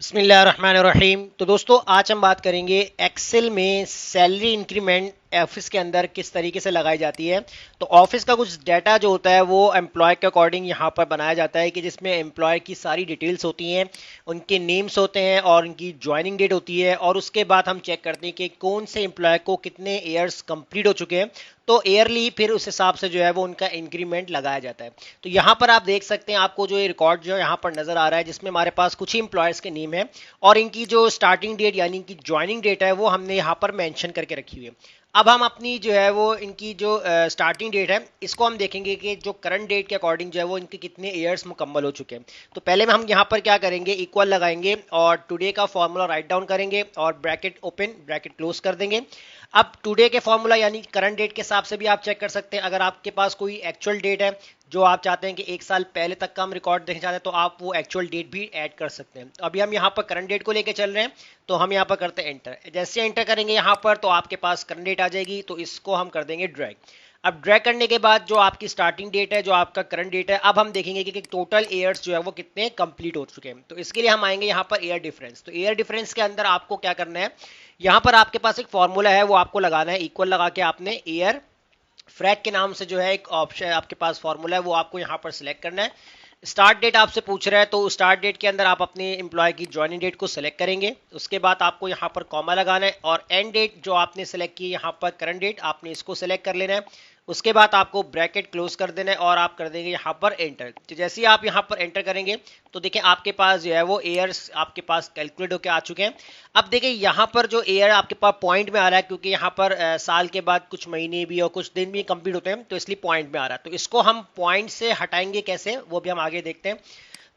बिस्मिल्लाहिर्रहमानिर्रहीम। तो दोस्तों आज हम बात करेंगे एक्सेल में सैलरी इंक्रीमेंट ऑफिस के अंदर किस तरीके से लगाई जाती है। तो ऑफिस का कुछ डाटा जो होता है वो एम्प्लॉय के अकॉर्डिंग यहाँ पर बनाया जाता है कि जिसमें एम्प्लॉय की सारी डिटेल्स होती हैं, उनके नेम्स होते हैं और उनकी ज्वाइनिंग डेट होती है। और उसके बाद हम चेक करते हैं कि कौन से एम्प्लॉय को कितने ईयर्स कंप्लीट हो चुके हैं, तो ईयरली फिर उस हिसाब से जो है वो उनका इंक्रीमेंट लगाया जाता है। तो यहाँ पर आप देख सकते हैं, आपको जो ये रिकॉर्ड जो यहाँ पर नजर आ रहा है जिसमें हमारे पास कुछ ही एम्प्लॉयर्स के नेम है और इनकी जो स्टार्टिंग डेट यानी कि ज्वाइनिंग डेट है वो हमने यहाँ पर मेंशन करके रखी हुई है। अब हम अपनी जो है वो इनकी जो स्टार्टिंग डेट है इसको हम देखेंगे कि जो करंट डेट के अकॉर्डिंग जो है वो इनके कितने ईयर्स मुकम्मल हो चुके हैं। तो पहले में हम यहाँ पर क्या करेंगे, इक्वल लगाएंगे और टुडे का फॉर्मूला राइट डाउन करेंगे और ब्रैकेट ओपन ब्रैकेट क्लोज कर देंगे। अब टुडे के फॉर्मूला यानी करंट डेट के हिसाब से भी आप चेक कर सकते हैं। अगर आपके पास कोई एक्चुअल डेट है जो आप चाहते हैं कि एक साल पहले तक का हम रिकॉर्ड देखना चाहते हैं तो आप वो एक्चुअल डेट भी ऐड कर सकते हैं। तो अभी हम यहाँ पर करंट डेट को लेके चल रहे हैं, तो हम यहाँ पर करते हैं एंटर। जैसे एंटर करेंगे यहाँ पर तो आपके पास करंट डेट आ जाएगी, तो इसको हम कर देंगे ड्रैग। अब ड्रैग करने के बाद जो आपकी स्टार्टिंग डेट है, जो आपका करंट डेट है, अब हम देखेंगे कि टोटल ईयर्स जो है वो कितने कंप्लीट हो चुके हैं। तो इसके लिए हम आएंगे यहाँ पर ईयर डिफरेंस। तो ईयर डिफरेंस के अंदर आपको क्या करना है, यहाँ पर आपके पास एक फॉर्मूला है वो आपको लगाना है। इक्वल लगा के आपने ईयर फ्रैक के नाम से जो है एक ऑप्शन आपके पास फॉर्मूला है वो आपको यहाँ पर सिलेक्ट करना है। स्टार्ट डेट आपसे पूछ रहा है तो स्टार्ट डेट के अंदर आप अपने एम्प्लॉय की ज्वाइनिंग डेट को सिलेक्ट करेंगे। उसके बाद आपको यहाँ पर कॉमा लगाना है और एंड डेट जो आपने सेलेक्ट की यहाँ पर करंट डेट आपने इसको सेलेक्ट कर लेना है। उसके बाद आपको ब्रैकेट क्लोज कर देना है और आप कर देंगे यहाँ पर एंटर। तो जैसे ही आप यहाँ पर एंटर करेंगे तो देखिए आपके पास जो है वो ईयर्स आपके पास कैलकुलेट होकर आ चुके हैं। अब देखिए यहाँ पर जो ईयर आपके पास पॉइंट में आ रहा है, क्योंकि यहाँ पर साल के बाद कुछ महीने भी और कुछ दिन भी कंप्लीट होते हैं तो इसलिए पॉइंट में आ रहा है। तो इसको हम पॉइंट से हटाएंगे कैसे, वो भी हम आगे देखते हैं।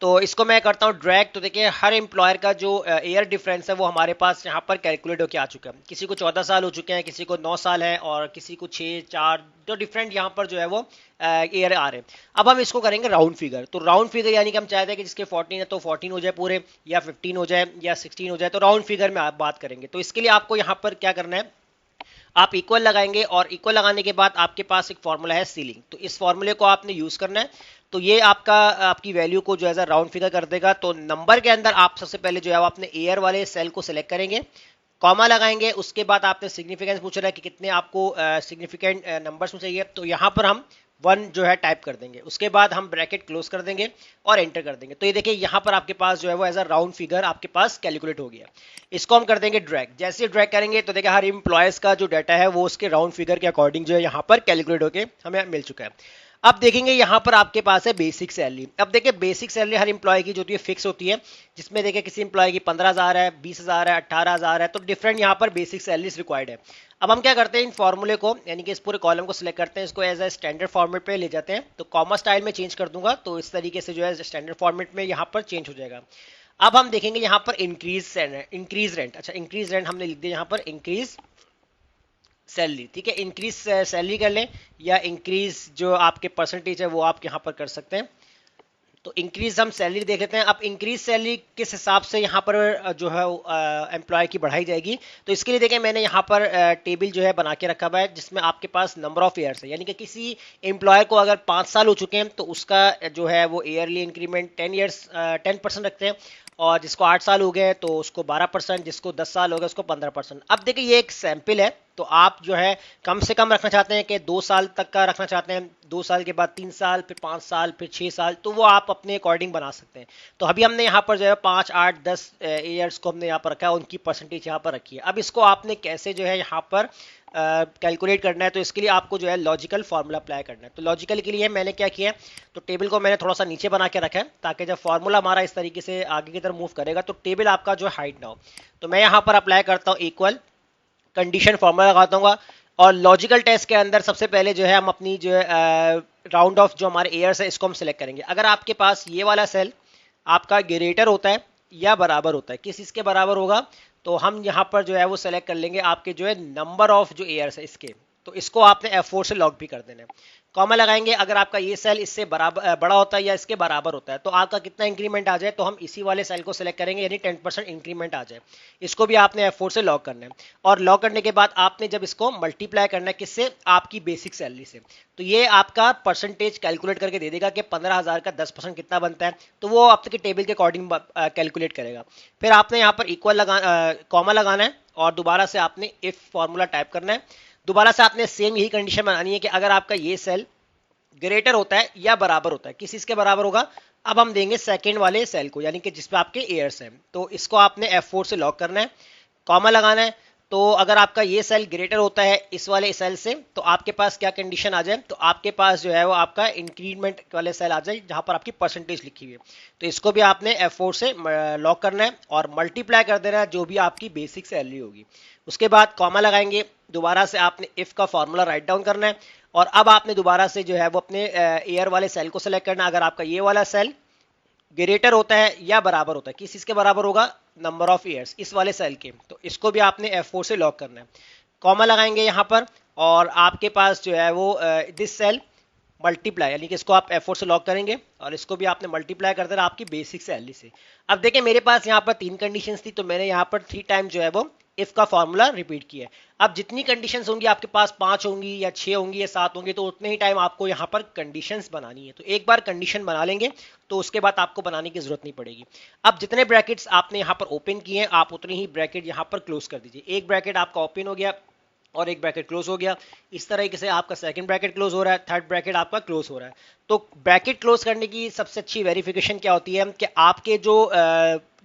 तो इसको मैं करता हूँ ड्रैग। तो देखिए हर एम्प्लॉयर का जो ईयर डिफरेंस है वो हमारे पास यहाँ पर कैलकुलेट होकर आ चुका है। किसी को 14 साल हो चुके हैं, किसी को 9 साल है और किसी को 6 4, तो डिफरेंट यहाँ पर जो है वो ईयर आ रहे हैं। अब हम इसको करेंगे राउंड फिगर। तो राउंड फिगर यानी कि हम चाहते हैं कि जिसके 14 है तो 14 हो जाए पूरे, या 15 हो जाए या 16 हो जाए, तो राउंड फिगर में आप बात करेंगे। तो इसके लिए आपको यहाँ पर क्या करना है, आप इक्वल लगाएंगे और इक्वल लगाने के बाद आपके पास एक फॉर्मूला है सीलिंग, तो इस फॉर्मूले को आपने यूज करना है। तो ये आपका आपकी वैल्यू को जो है राउंड फिगर कर देगा। तो नंबर के अंदर आप सबसे पहले जो है वो अपने ईयर वाले सेल को सिलेक्ट करेंगे, कॉमा लगाएंगे। उसके बाद आपने सिग्निफिकेंस पूछ रहा है कि कितने आपको सिग्निफिकेंट नंबर्स में चाहिए, तो यहाँ पर हम 1 जो है टाइप कर देंगे। उसके बाद हम ब्रैकेट क्लोज कर देंगे और एंटर कर देंगे। तो ये देखिए यहाँ पर आपके पास जो है वो एज अ राउंड फिगर आपके पास कैलकुलेट हो गया। इसको हम कर देंगे ड्रैग। जैसे ड्रैग करेंगे तो देखिए हर एम्प्लॉयज का जो डाटा है वो उसके राउंड फिगर के अकॉर्डिंग जो है यहाँ पर कैलकुलेट होकर हमें मिल चुका है। अब देखेंगे यहाँ पर आपके पास है बेसिक सैलरी। अब देखिए बेसिक सैलरी हर एम्प्लॉय की जो होती है फिक्स होती है, जिसमें देखिए किसी एम्प्लॉय की 15,000 है, 20,000 है, 18,000 है, तो डिफरेंट यहाँ पर बेसिक सैलरीज रिक्वायर्ड है। अब हम क्या करते हैं, इन फॉर्मूले को यानी कि इस पूरे कॉलम को सिलेक्ट करते हैं, इसको एज ए स्टैंडर्ड फॉर्मेट पे ले जाते हैं। तो कॉमा स्टाइल में चेंज कर दूंगा, तो इस तरीके से जो है स्टैंडर्ड फॉर्मेट में यहाँ पर चेंज हो जाएगा। अब हम देखेंगे यहाँ पर इंक्रीज रेंट। अच्छा, इंक्रीज रेंट हमने लिख दिया यहाँ पर इंक्रीज सैलरी। ठीक है, इंक्रीज सैलरी कर लें या इंक्रीज जो आपके परसेंटेज है वो आप यहाँ पर कर सकते हैं। तो इंक्रीज हम सैलरी देख लेते हैं। अब इंक्रीज सैलरी किस हिसाब से यहाँ पर जो है एम्प्लॉय की बढ़ाई जाएगी, तो इसके लिए देखें मैंने यहाँ पर टेबल जो है बना के रखा हुआ है जिसमें आपके पास नंबर ऑफ ईयर्स है, यानी कि किसी एम्प्लॉय को अगर 5 साल हो चुके हैं तो उसका जो है वो ईयरली इंक्रीमेंट 10% रखते हैं, और जिसको 8 साल हो गए तो उसको 12%, जिसको 10 साल हो गए उसको 15%। अब देखिए ये एक सैंपल है, तो आप जो है कम से कम रखना चाहते हैं कि 2 साल तक का रखना चाहते हैं, 2 साल के बाद 3 साल, फिर 5 साल, फिर 6 साल, तो वो आप अपने अकॉर्डिंग बना सकते हैं। तो अभी हमने यहाँ पर जो है 5 8 10 ईयर्स को हमने यहाँ पर रखा है, उनकी परसेंटेज यहाँ पर रखी है। अब इसको आपने कैसे जो है यहाँ पर कैलकुलेट करना है, तो इसके लिए आपको जो है लॉजिकल फार्मूला अप्लाई करना है। तो लॉजिकल के लिए मैंने क्या किया है, तो टेबल को मैंने थोड़ा सा नीचे बना के रखा है ताकि जब फार्मूला हमारा इस तरीके से आगे की तरफ मूव करेगा तो टेबल आपका जो हाइट ना हो। तो मैं यहाँ पर अप्लाई करता हूँ इक्वल कंडीशन फार्मूला लगाता हूँ, और लॉजिकल टेस्ट के अंदर सबसे पहले जो है हम अपनी जो है राउंड ऑफ जो हमारे एयर्स है इसको हम सिलेक्ट करेंगे। अगर आपके पास ये वाला सेल आपका ग्रेटर होता है या बराबर होता है, किस इसके बराबर होगा, तो हम यहाँ पर जो है वो सेलेक्ट कर लेंगे आपके जो है नंबर ऑफ जो एयर्स है इसके। तो इसको आपने F4 से लॉक भी कर देना है। कॉमा लगाएंगे, अगर आपका ये सेल इससे बराबर बड़ा होता है या इसके बराबर होता है तो आपका कितना इंक्रीमेंट आ जाए, तो हम इसी वाले सेल को सिलेक्ट करेंगे, यानी 10% इंक्रीमेंट आ जाए। इसको भी आपने F4 से लॉक करना है, और लॉक करने के बाद आपने जब इसको मल्टीप्लाई करना है किससे, आपकी बेसिक सैलरी से, तो ये आपका परसेंटेज कैलकुलेट करके दे देगा कि 15,000 का 10% कितना बनता है, तो वो आपके टेबल के अकॉर्डिंग कैलकुलेट करेगा। फिर आपने यहाँ पर इक्वल कॉमा लगाना है, और दोबारा से आपने इफ फॉर्मूला टाइप करना है। दोबारा से आपने सेम यही कंडीशन बनानी है कि अगर आपका ये सेल ग्रेटर होता है या बराबर होता है, किस चीज के बराबर होगा, अब हम देंगे सेकंड वाले सेल को, यानी कि जिसपे आपके एयर्स हैं, तो इसको आपने F4 से लॉक करना है, कॉमा लगाना है। तो अगर आपका ये सेल ग्रेटर होता है इस वाले सेल से, तो आपके पास क्या कंडीशन आ जाए, तो आपके पास जो है वो आपका इंक्रीमेंट वाले सेल आ जाए जहां पर आपकी परसेंटेज लिखी हुई है, तो इसको भी आपने F4 से लॉक करना है और मल्टीप्लाई कर देना है जो भी आपकी बेसिक सैलरी होगी। उसके बाद कॉमा लगाएंगे, दोबारा से आपने इफ का फॉर्मूला राइट डाउन करना है, और अब आपने दोबारा से जो है वो अपने एयर वाले सेल को सेलेक्ट करना है। अगर आपका ये वाला सेल ग्रेटर होता है या बराबर होता है, किस चीज के बराबर होगा, नंबर ऑफ ईयर्स इस वाले सेल के, तो इसको भी आपने F4 से लॉक करना है, कॉमा लगाएंगे यहाँ पर, और आपके पास जो है वो दिस सेल मल्टीप्लाई, यानी कि इसको आप F4 से लॉक करेंगे और इसको भी आपने मल्टीप्लाई कर देना आपकी बेसिक सैलरी से। अब देखिए मेरे पास यहाँ पर 3 कंडीशंस थी, तो मैंने यहाँ पर 3 टाइम जो है वो इफ का फॉर्मूला रिपीट किया है। अब जितनी कंडीशंस होंगी आपके पास, 5 होंगी या 6 होंगी या 7 होंगी, तो उतने ही टाइम आपको यहाँ पर कंडीशंस बनानी है। तो एक बार कंडीशन बना लेंगे तो उसके बाद आपको बनाने की जरूरत नहीं पड़ेगी। अब जितने ब्रैकेट्स आपने यहाँ पर ओपन किए हैं, आप उतनी ही ब्रैकेट यहाँ पर क्लोज कर दीजिए। एक ब्रैकेट आपका ओपन हो गया और एक ब्रैकेट क्लोज हो गया, इस तरीके से आपका सेकंड ब्रैकेट क्लोज हो रहा है, थर्ड ब्रैकेट आपका क्लोज हो रहा है। तो ब्रैकेट क्लोज करने की सबसे अच्छी वेरिफिकेशन क्या होती है कि आपके जो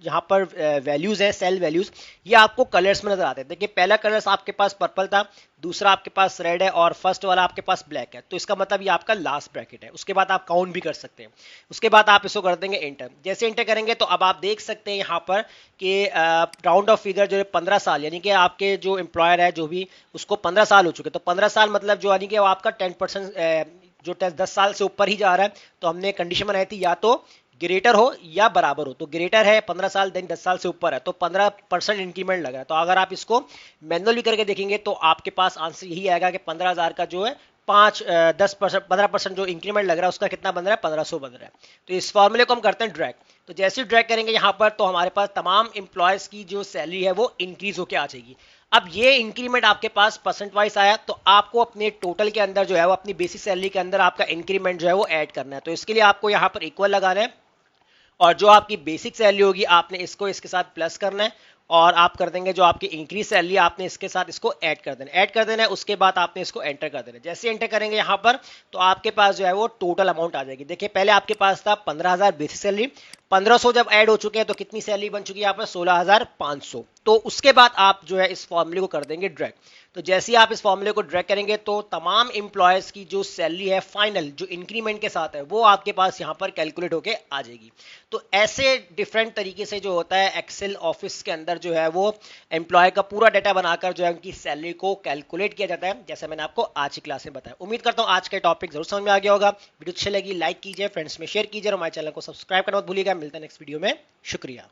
यहाँ पर वैल्यूज है, सेल वैल्यूज, ये आपको कलर्स में नजर आते हैं। देखिए पहला कलर्स आपके पास पर्पल था, दूसरा आपके पास रेड है, और फर्स्ट वाला आपके पास ब्लैक है, तो इसका मतलब ये आपका लास्ट ब्रैकेट है। उसके बाद आप काउंट भी कर सकते हैं। उसके बाद आप इसको कर देंगे इंटर। जैसे इंटर करेंगे तो अब आप देख सकते हैं यहाँ पर कि राउंड ऑफ फिगर जो है 15 साल, यानी कि आपके जो एम्प्लॉयर है जो भी, उसको 15 साल हो चुके, तो 15 साल मतलब जो यानी कि आपका 10% जो 10 साल से ऊपर ही जा रहा है, तो हमने कंडीशन बनाई थी या तो ग्रेटर हो या बराबर हो। तो ग्रेटर है 15 साल, देन 10 साल से ऊपर है, तो 15% इंक्रीमेंट लग रहा है। तो अगर आप इसको मैनुअली करके देखेंगे तो आपके पास आंसर यही आएगा कि 15,000 का जो है 10% जो इंक्रीमेंट लग रहा है उसका कितना बन रहा है, 1500 बन रहा है। तो इस फॉर्मूले को हम करते हैं ड्रैग। तो जैसे ही ड्रैग करेंगे यहाँ पर, तो हमारे पास तमाम एम्प्लॉयज की जो सैलरी है वो इंक्रीज होकर आ जाएगी। अब ये इंक्रीमेंट आपके पास परसेंट वाइज आया, तो आपको अपने टोटल के अंदर जो है वो अपनी बेसिक सैलरी के अंदर आपका इंक्रीमेंट जो है वो ऐड करना है। तो इसके लिए आपको यहाँ पर इक्वल लगाना है, और जो आपकी बेसिक सैलरी होगी आपने इसको इसके साथ प्लस करना है, और आप कर देंगे जो आपकी इंक्रीज सैलरी आपने इसके साथ इसको ऐड कर देना है। उसके बाद आपने इसको एंटर कर देना है। जैसे एंटर करेंगे यहाँ पर, तो आपके पास जो है वो टोटल अमाउंट आ जाएगी। देखिए पहले आपके पास था 15,000 बेसिक सैलरी, 1500 जब ऐड हो चुके हैं तो कितनी सैलरी बन चुकी है यहाँ पर, 16,500। तो उसके बाद आप जो है इस फॉर्मूले को कर देंगे ड्रैग। तो जैसे ही आप इस फॉर्मूले को ड्रैग करेंगे तो तमाम एम्प्लॉयज की जो सैलरी है फाइनल जो इंक्रीमेंट के साथ है वो आपके पास यहाँ पर कैलकुलेट होके आ जाएगी। तो ऐसे डिफरेंट तरीके से जो होता है एक्सेल ऑफिस के अंदर जो है वो एम्प्लॉय का पूरा डाटा बनाकर जो है उनकी सैलरी को कैलकुलेट किया जाता है, जैसे मैंने आपको आज की क्लास में बताया। उम्मीद करता हूँ आज का टॉपिक जरूर समझ में आ गया होगा। वीडियो अच्छी लगी लाइक कीजिए, फ्रेंड्स में शेयर कीजिए, और हमारे चैनल को सब्सक्राइब करना मत भूलिएगा। मिलते हैं नेक्स्ट वीडियो में। शुक्रिया।